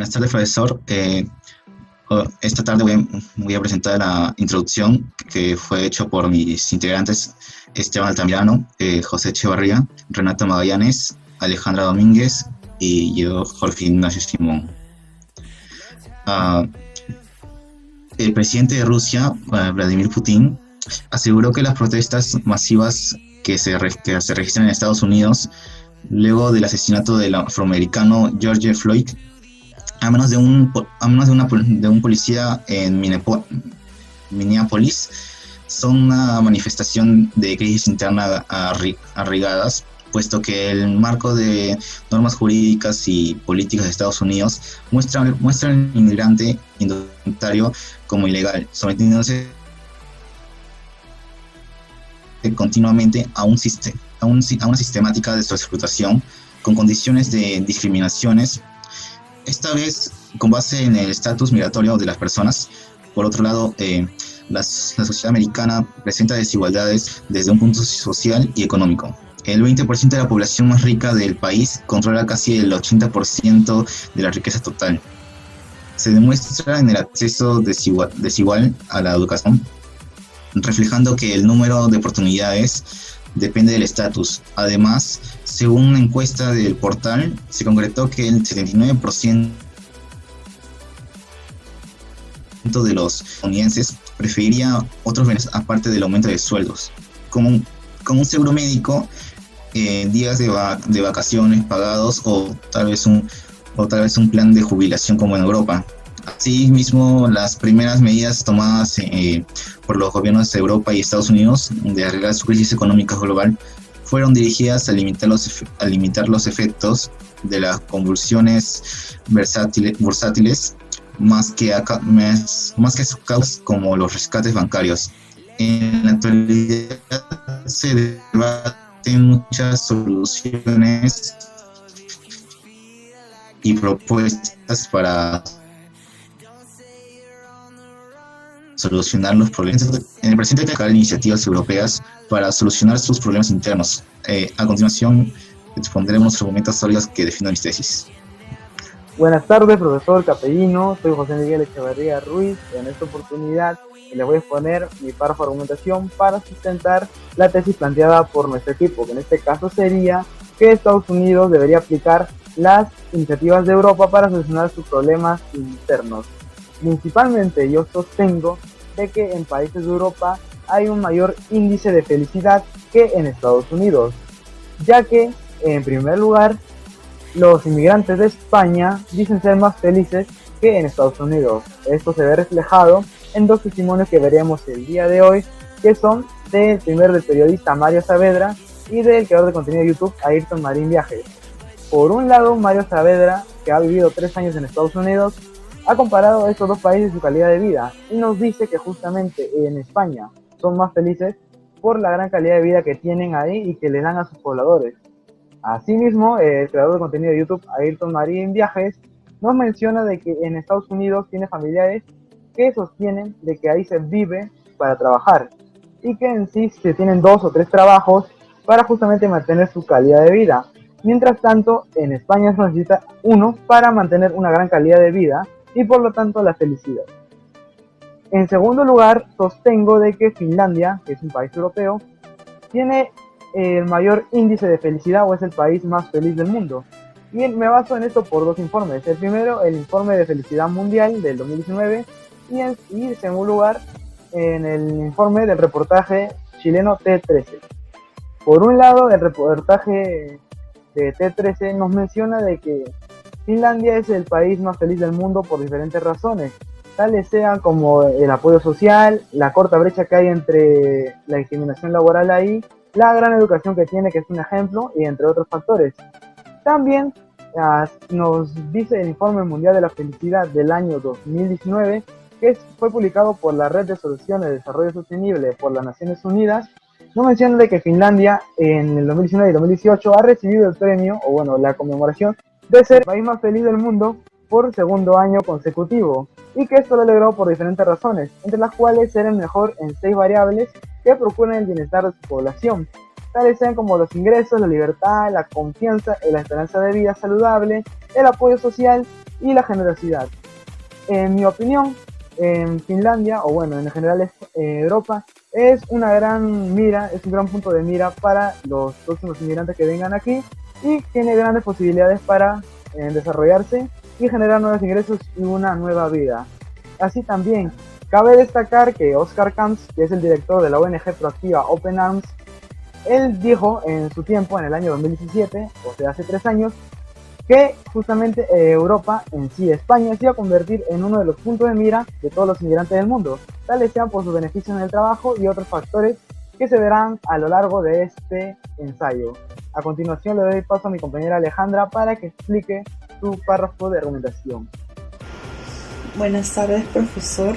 Buenas tardes, profesor. Esta tarde voy a presentar la introducción que fue hecho por mis integrantes Esteban Altamirano, José Echevarría, Renato Magallanes, Alejandra Domínguez y yo, Jorge Ignacio Simón. El presidente de Rusia, Vladimir Putin, aseguró que las protestas masivas que se registran en Estados Unidos luego del asesinato del afroamericano George Floyd a manos de un policía en Minneapolis son una manifestación de crisis interna arraigadas, puesto que el marco de normas jurídicas y políticas de Estados Unidos muestra al inmigrante indocumentario como ilegal, sometiéndose continuamente a una sistemática de su explotación con condiciones de discriminaciones, esta vez con base en el estatus migratorio de las personas. Por otro lado, la sociedad americana presenta desigualdades desde un punto social y económico. El 20% de la población más rica del país controla casi el 80% de la riqueza total. Se demuestra en el acceso desigual a la educación, reflejando que el número de oportunidades depende del estatus. Además, según una encuesta del portal, se concretó que el 79% de los estadounidenses preferiría otros beneficios aparte del aumento de sueldos, como un seguro médico, días de vacaciones pagados o tal vez un plan de jubilación como en Europa. Asimismo, las primeras medidas tomadas por los gobiernos de Europa y Estados Unidos de arreglar su crisis económica global fueron dirigidas a limitar los efectos de las convulsiones bursátiles más que sus causas, como los rescates bancarios. En la actualidad se debaten muchas soluciones y propuestas para solucionar los problemas. En el presente hay que sacar iniciativas europeas para solucionar sus problemas internos. A continuación, expondremos los argumentos sólidos que defienden mis tesis. Buenas tardes, profesor Capellino. Soy José Miguel Echevarría Ruiz. En esta oportunidad les voy a exponer mi párrafo de argumentación para sustentar la tesis planteada por nuestro equipo, que en este caso sería que Estados Unidos debería aplicar las iniciativas de Europa para solucionar sus problemas internos. Principalmente yo sostengo de que en países de Europa hay un mayor índice de felicidad que en Estados Unidos, ya que en primer lugar los inmigrantes de España dicen ser más felices que en Estados Unidos. Esto se ve reflejado en dos testimonios que veremos el día de hoy, que son del periodista Mario Saavedra y del creador de contenido de YouTube Ayrton Marín Viajes. Por un lado, Mario Saavedra, que ha vivido 3 años en Estados Unidos, ha comparado estos dos países su calidad de vida y nos dice que justamente en España son más felices por la gran calidad de vida que tienen ahí y que le dan a sus pobladores. Asimismo, el creador de contenido de YouTube, Ayrton Marín Viajes, nos menciona de que en Estados Unidos tiene familiares que sostienen de que ahí se vive para trabajar y que en sí se tienen 2 o 3 trabajos para justamente mantener su calidad de vida. Mientras tanto, en España se necesita uno para mantener una gran calidad de vida y por lo tanto la felicidad. En segundo lugar, sostengo de que Finlandia, que es un país europeo, tiene el mayor índice de felicidad o es el país más feliz del mundo. Y me baso en esto por 2 informes. El primero, el informe de felicidad mundial del 2019 y en segundo lugar, en el informe del reportaje chileno T13. Por un lado, el reportaje de T13 nos menciona de que Finlandia es el país más feliz del mundo por diferentes razones, tales sean como el apoyo social, la corta brecha que hay entre la discriminación laboral ahí, la gran educación que tiene, que es un ejemplo, y entre otros factores. También nos dice el Informe Mundial de la Felicidad del año 2019, que fue publicado por la Red de Soluciones de Desarrollo Sostenible por las Naciones Unidas. Nos menciona de que Finlandia en el 2019 y 2018 ha recibido el premio, o bueno, la conmemoración de ser el país más feliz del mundo por segundo año consecutivo, y que esto lo ha logrado por diferentes razones, entre las cuales ser el mejor en 6 variables que procuran el bienestar de su población, tales sean como los ingresos, la libertad, la confianza, la esperanza de vida saludable, el apoyo social y la generosidad. En mi opinión, en Finlandia, o bueno, en general Europa, es una gran mira, es un gran punto de mira para los próximos inmigrantes que vengan aquí y tiene grandes posibilidades para desarrollarse y generar nuevos ingresos y una nueva vida. Así también, cabe destacar que Oscar Camps, que es el director de la ONG proactiva Open Arms, él dijo en su tiempo, en el año 2017, o sea, hace 3 años, que justamente Europa, en sí España, se iba a convertir en uno de los puntos de mira de todos los inmigrantes del mundo, tales sean por sus beneficios en el trabajo y otros factores que se verán a lo largo de este ensayo. A continuación le doy paso a mi compañera Alejandra para que explique su párrafo de argumentación. Buenas tardes, profesor.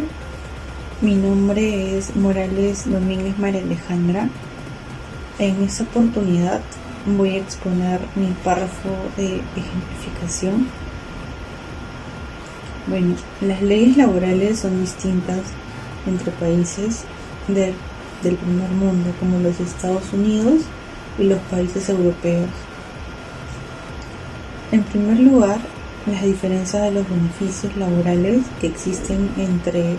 Mi nombre es Morales Domínguez María Alejandra. En esta oportunidad voy a exponer mi párrafo de ejemplificación. Bueno, las leyes laborales son distintas entre países del primer mundo, como los Estados Unidos y los países europeos. En primer lugar, las diferencias de los beneficios laborales que existen entre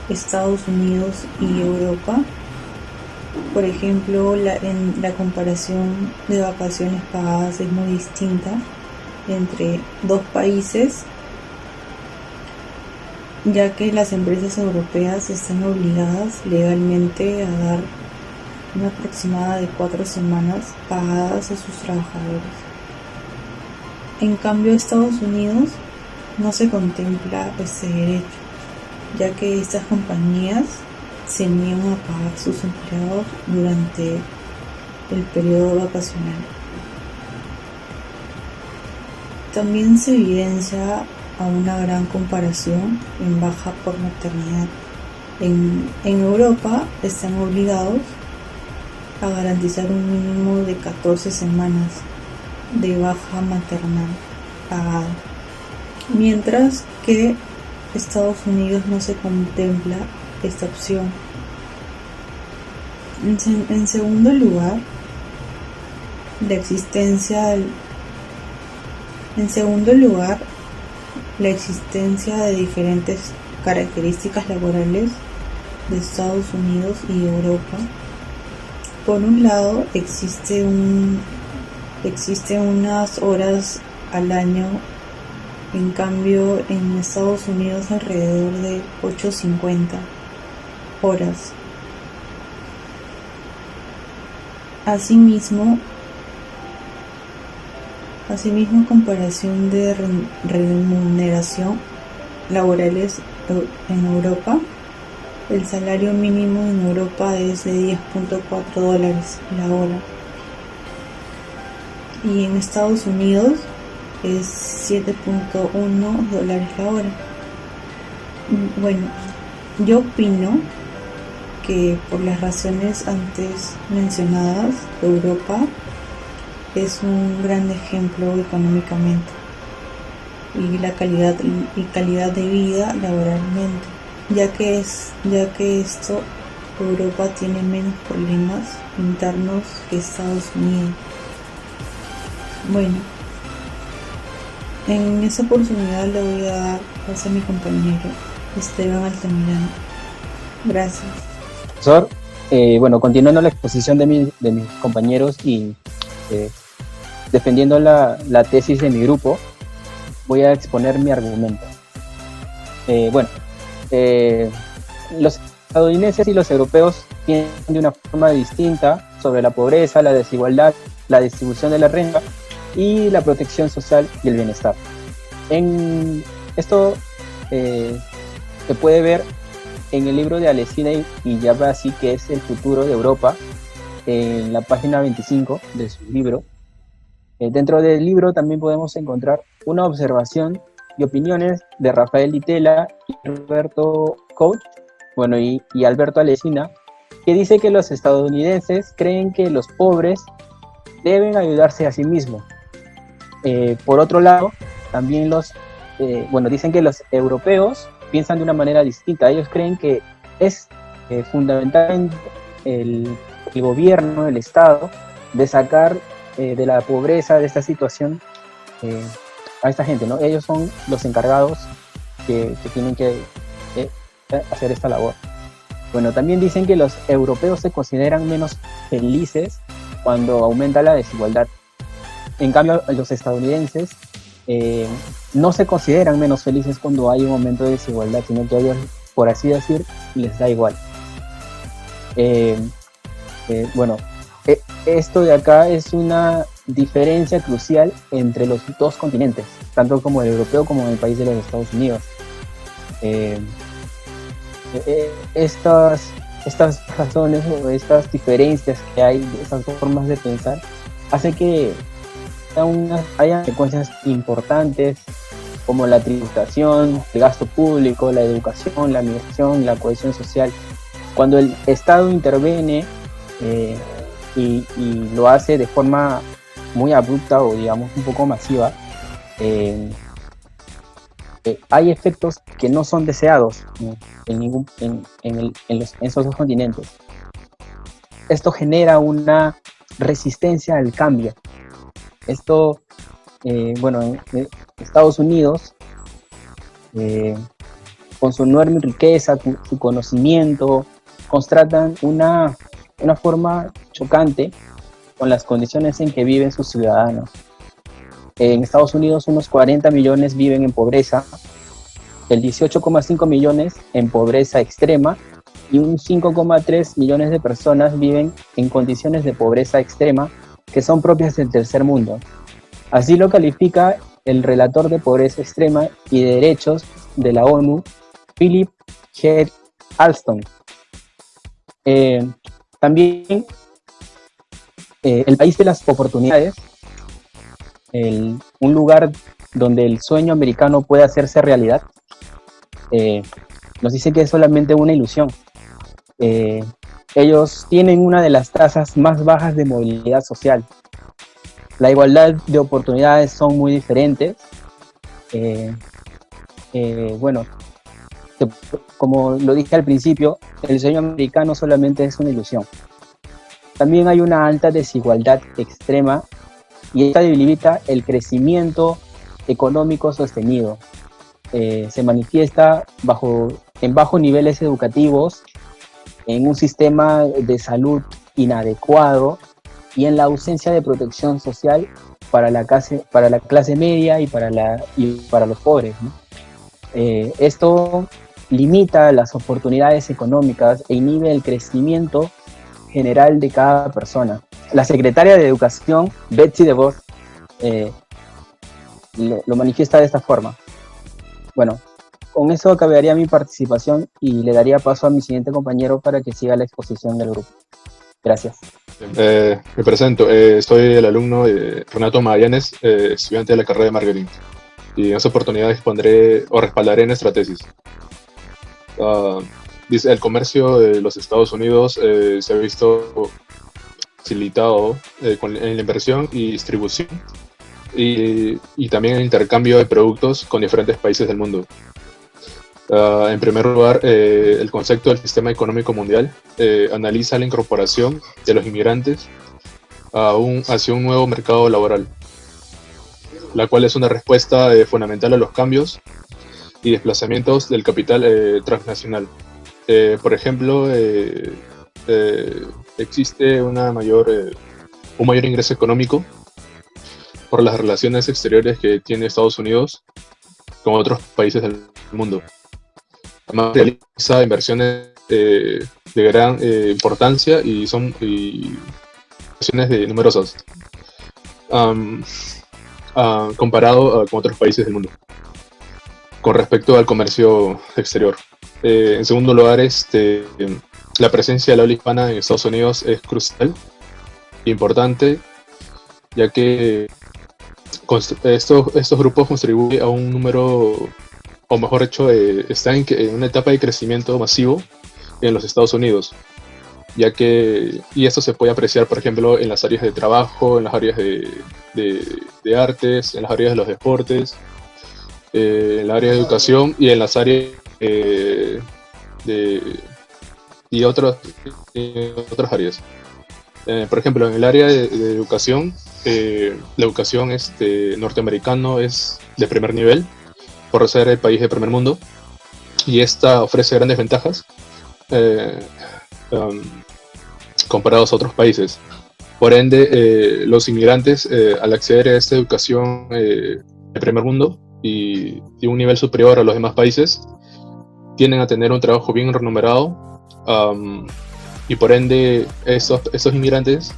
Estados Unidos y Europa. Por ejemplo, la comparación de vacaciones pagadas es muy distinta entre dos países, ya que las empresas europeas están obligadas legalmente a dar una aproximada de 4 semanas pagadas a sus trabajadores. En cambio, Estados Unidos no se contempla este derecho, ya que estas compañías se niegan a pagar sus empleados durante el periodo vacacional. También se evidencia a una gran comparación en baja por maternidad. En Europa están obligados a garantizar un mínimo de 14 semanas de baja maternal pagada, mientras que Estados Unidos no se contempla esta opción. En segundo lugar, la existencia de diferentes características laborales de Estados Unidos y Europa. Por un lado, existen unas horas al año. En cambio, en Estados Unidos alrededor de 850 horas. Asimismo, comparación de remuneración laborales en Europa. El salario mínimo en Europa es de $10.4 la hora. Y en Estados Unidos es $7.1 la hora. Bueno, yo opino que por las razones antes mencionadas, Europa es un gran ejemplo económicamente y la calidad de vida laboralmente, ya que Europa tiene menos problemas internos que Estados Unidos. Bueno, en esa oportunidad le voy a dar paso a mi compañero Esteban Altamirano. Gracias. Profesor, bueno, continuando la exposición de mis compañeros y defendiendo la tesis de mi grupo, voy a exponer mi argumento. Los estadounidenses y los europeos piensan de una forma distinta sobre la pobreza, la desigualdad, la distribución de la renta y la protección social y el bienestar. Esto se puede ver en el libro de Alesina y Yabasi, que es El futuro de Europa, en la página 25 de su libro. Dentro del libro también podemos encontrar una observación y opiniones de Rafael Ditela y Roberto Koch, y Alberto Alesina, que dice que los estadounidenses creen que los pobres deben ayudarse a sí mismos. Por otro lado, también dicen que los europeos piensan de una manera distinta. Ellos creen que es fundamental el gobierno, el Estado, de sacar de la pobreza, de esta situación a esta gente, ¿no? Ellos son los encargados que tienen que hacer esta labor. Bueno, también dicen que los europeos se consideran menos felices cuando aumenta la desigualdad. En cambio, los estadounidenses no se consideran menos felices cuando hay un aumento de desigualdad, sino que a ellos, por así decir, les da igual. Bueno, esto de acá es una diferencia crucial entre los dos continentes, tanto como el europeo como en el país de los Estados Unidos. Estas razones o estas diferencias que hay, estas formas de pensar, hace que haya consecuencias importantes como la tributación, el gasto público, la educación, la migración, la cohesión social. Cuando el Estado interviene y lo hace de forma muy abrupta o digamos un poco masiva, hay efectos que no son deseados en esos dos continentes. Esto genera una resistencia al cambio. Esto, bueno, en Estados Unidos, con su enorme riqueza, su conocimiento, constatan una forma chocante con las condiciones en que viven sus ciudadanos. En Estados Unidos unos 40 millones viven en pobreza, el 18,5 millones en pobreza extrema y un 5,3 millones de personas viven en condiciones de pobreza extrema que son propias del tercer mundo. Así lo califica el relator de pobreza extrema y de derechos de la ONU, Philip G. Alston. También el país de las oportunidades, un lugar donde el sueño americano puede hacerse realidad, nos dice que es solamente una ilusión. Ellos tienen una de las tasas más bajas de movilidad social. La igualdad de oportunidades son muy diferentes. Bueno, como lo dije al principio, el sueño americano solamente es una ilusión. También hay una alta desigualdad extrema y esta debilita el crecimiento económico sostenido. Se manifiesta en bajos niveles educativos, en un sistema de salud inadecuado y en la ausencia de protección social para la clase media y para los pobres, ¿no? Esto limita las oportunidades económicas e inhibe el crecimiento general de cada persona. La secretaria de Educación, Betsy DeVos, lo manifiesta de esta forma. Bueno, con eso acabaría mi participación y le daría paso a mi siguiente compañero para que siga la exposición del grupo. Gracias. Me presento, soy el alumno Renato Magallanes, estudiante de la carrera de marketing. Y en esta oportunidad expondré o respaldaré nuestra tesis. Dice, el comercio de los Estados Unidos se ha visto facilitado en la inversión y distribución y también el intercambio de productos con diferentes países del mundo. En primer lugar, el concepto del sistema económico mundial analiza la incorporación de los inmigrantes hacia un nuevo mercado laboral, la cual es una respuesta fundamental a los cambios y desplazamientos del capital transnacional. Por ejemplo, existe un mayor ingreso económico por las relaciones exteriores que tiene Estados Unidos con otros países del mundo. Además, realiza inversiones de gran importancia y son inversiones numerosas comparado con otros países del mundo con respecto al comercio exterior. En segundo lugar, la presencia de la habla hispana en Estados Unidos es crucial e importante, ya que estos grupos contribuyen a un número, o mejor dicho, están en una etapa de crecimiento masivo en los Estados Unidos, y esto se puede apreciar, por ejemplo, en las áreas de trabajo, en las áreas de artes, en las áreas de los deportes, en la área de educación y en las áreas y otras áreas. Por ejemplo, en el área de educación la educación norteamericana es de primer nivel, por ser el país de primer mundo, y esta ofrece grandes ventajas comparados a otros países. Por ende, los inmigrantes, al acceder a esta educación de primer mundo y de un nivel superior a los demás países, tienden a tener un trabajo bien remunerado, y por ende estos inmigrantes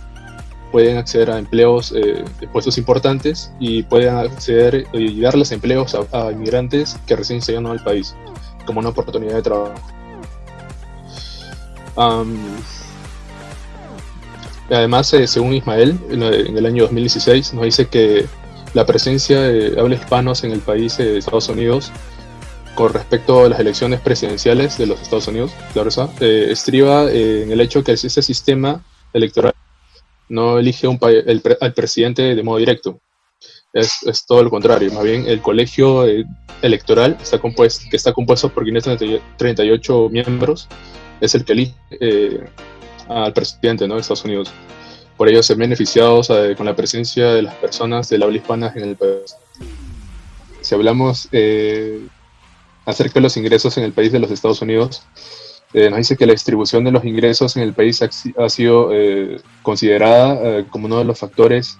pueden acceder a empleos de puestos importantes y pueden acceder y darles empleos a inmigrantes que recién se llegan al país como una oportunidad de trabajo. Además, según Ismael, en el año 2016 nos dice que la presencia de habla hispanos en el país de Estados Unidos con respecto a las elecciones presidenciales de los Estados Unidos, claro está, estriba en el hecho que ese sistema electoral no elige al presidente de modo directo. Es todo lo contrario, más bien el colegio electoral que está compuesto por 538 miembros, es el que elige al presidente, ¿no?, de Estados Unidos. Por ello se ven beneficiados con la presencia de las personas del habla hispana en el país. Si hablamos acerca de los ingresos en el país de los Estados Unidos, nos dice que la distribución de los ingresos en el país ha sido considerada como uno de los factores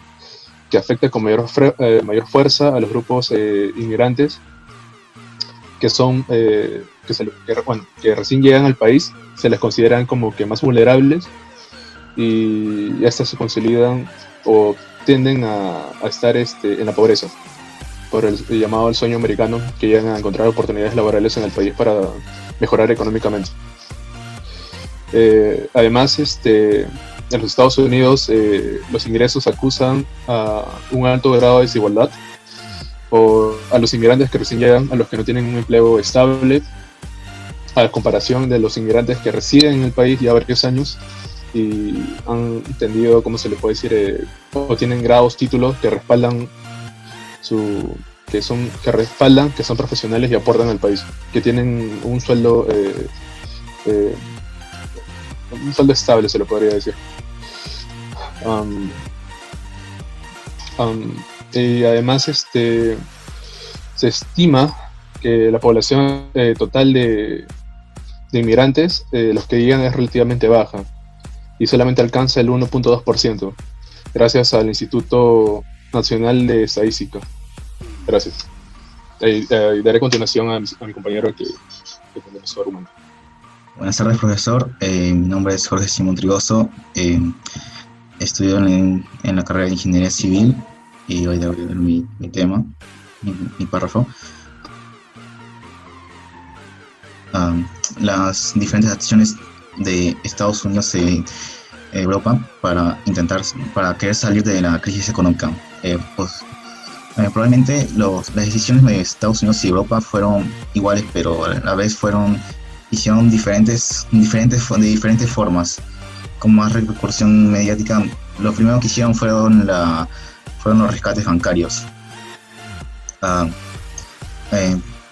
que afecta con mayor fuerza a los grupos inmigrantes que son que recién llegan al país. Se les consideran como que más vulnerables y estas se consolidan o tienden a estar en la pobreza por el llamado el sueño americano, que llegan a encontrar oportunidades laborales en el país para mejorar económicamente. Además, en los Estados Unidos los ingresos acusan a un alto grado de desigualdad a los inmigrantes que recién llegan, a los que no tienen un empleo estable, a comparación de los inmigrantes que residen en el país ya varios años y han entendido, ¿cómo se le puede decir?, o tienen grados, títulos que respaldan que son profesionales y aportan al país, que tienen un sueldo estable, se lo podría decir. Y además se estima que la población total de inmigrantes, los que llegan, es relativamente baja y solamente alcanza el 1.2%, gracias al Instituto Nacional de Estadística. Gracias. Daré continuación a mi compañero que tendrá su argumento. Buenas tardes, profesor. Mi nombre es Jorge Simón Trigoso. Estudio en la carrera de Ingeniería Civil y hoy debo ver mi tema, mi párrafo. Las diferentes acciones de Estados Unidos y Europa para querer salir de la crisis económica. Probablemente las decisiones de Estados Unidos y Europa fueron iguales, pero a la vez hicieron de diferentes formas, con más repercusión mediática. Lo primero que hicieron fueron los rescates bancarios.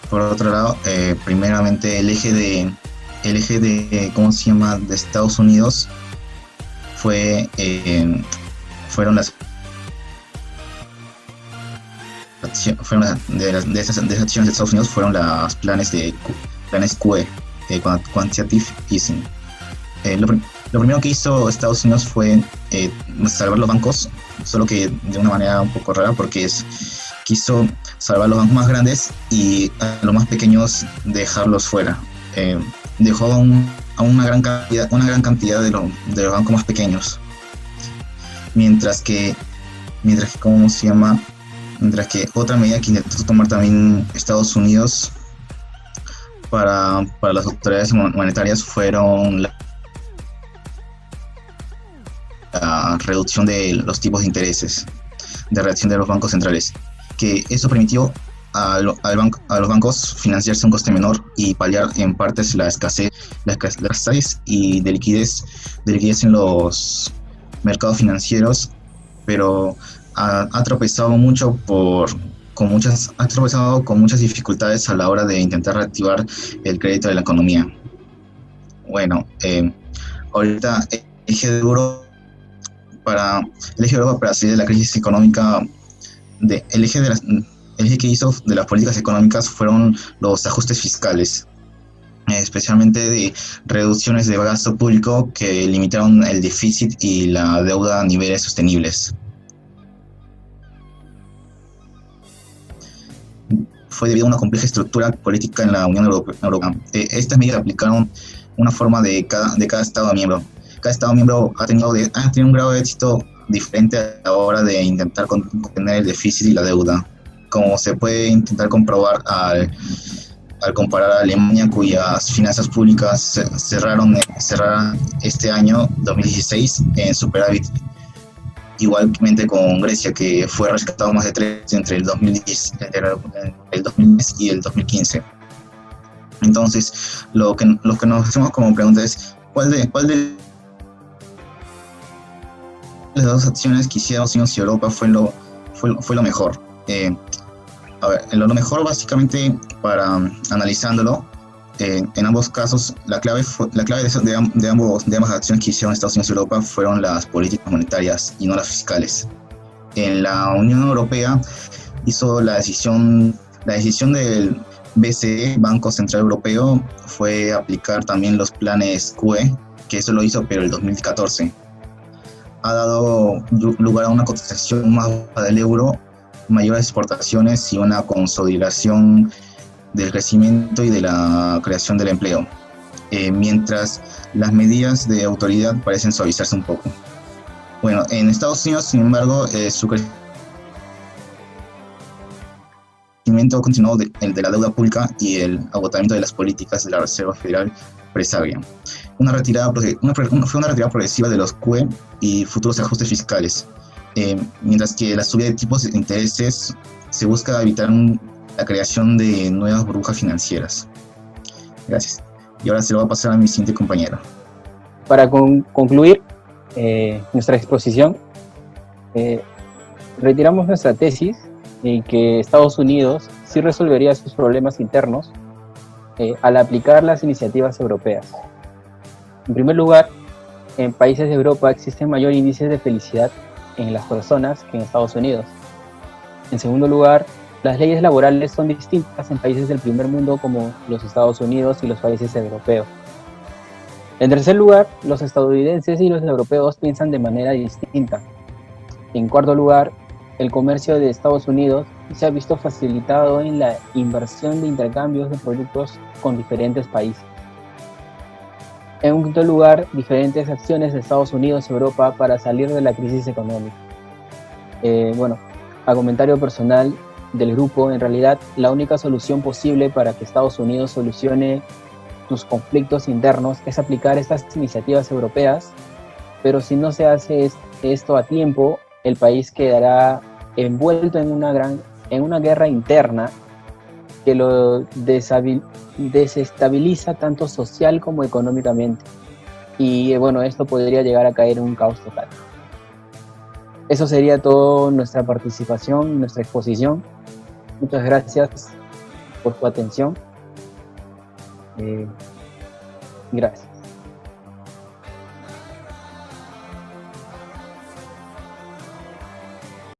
Por otro lado, primeramente el eje de de Estados Unidos fueron las de esas acciones de Estados Unidos fueron los planes QE, Quantitative Easing. Lo primero que hizo Estados Unidos fue salvar los bancos, solo que de una manera un poco rara, porque quiso salvar los bancos más grandes y a los más pequeños dejarlos fuera. Dejó a una gran cantidad de los bancos más pequeños, mientras que otra medida que intentó tomar también Estados Unidos para las autoridades monetarias fueron la reducción de los tipos de intereses de reacción de los bancos centrales, que eso permitió a los bancos financiarse a un coste menor y paliar en partes la escasez y de liquidez en los mercados financieros, pero ha tropezado con muchas dificultades a la hora de intentar reactivar el crédito de la economía. Bueno, ahorita el eje duro para el eje de Europa para salir de la crisis económica. El eje que hizo de las políticas económicas fueron los ajustes fiscales, especialmente de reducciones de gasto público que limitaron el déficit y la deuda a niveles sostenibles. Fue debido a una compleja estructura política en la Unión Europea. Estas medidas aplicaron una forma de cada Estado miembro. Cada Estado miembro ha tenido un grado de éxito diferente a la hora de intentar contener el déficit y la deuda, como se puede intentar comprobar al comparar a Alemania, cuyas finanzas públicas cerraron este año 2016 en superávit, igualmente con Grecia, que fue rescatado más de 3 entre el 2010 y el 2015. Entonces, lo que nos hacemos como pregunta es, ¿cuál de las dos acciones que hicieron Estados Unidos y Europa fue lo mejor? A ver, lo mejor básicamente, analizándolo, en ambos casos, la clave de ambas acciones que hicieron Estados Unidos y Europa fueron las políticas monetarias y no las fiscales. En la Unión Europea hizo la decisión del BCE, Banco Central Europeo, fue aplicar también los planes QE, que eso lo hizo pero el 2014. Ha dado lugar a una cotización más baja del euro, mayores exportaciones y una consolidación del crecimiento y de la creación del empleo, mientras las medidas de autoridad parecen suavizarse un poco. Bueno, en Estados Unidos, sin embargo, su crecimiento ha continuado el de la deuda pública y el agotamiento de las políticas de la Reserva Federal presagia. Fue una retirada progresiva de los QE y futuros ajustes fiscales, mientras que la subida de tipos de intereses se busca evitar la creación de nuevas burbujas financieras. Gracias. Y ahora se lo voy a pasar a mi siguiente compañero. Para concluir nuestra exposición, retiramos nuestra tesis en que Estados Unidos sí resolvería sus problemas internos al aplicar las iniciativas europeas. En primer lugar, en países de Europa existen mayor índices de felicidad en las personas que en Estados Unidos. En segundo lugar, las leyes laborales son distintas en países del primer mundo como los Estados Unidos y los países europeos. En tercer lugar, los estadounidenses y los europeos piensan de manera distinta. En cuarto lugar, el comercio de Estados Unidos se ha visto facilitado en la inversión de intercambios de productos con diferentes países. En un quinto lugar, diferentes acciones de Estados Unidos y Europa para salir de la crisis económica. A comentario personal del grupo, en realidad la única solución posible para que Estados Unidos solucione sus conflictos internos es aplicar estas iniciativas europeas, pero si no se hace esto a tiempo, el país quedará envuelto en una guerra interna que lo desestabiliza tanto social como económicamente. Y esto podría llegar a caer en un caos total. Eso sería todo nuestra participación, nuestra exposición. Muchas gracias por tu atención. Gracias.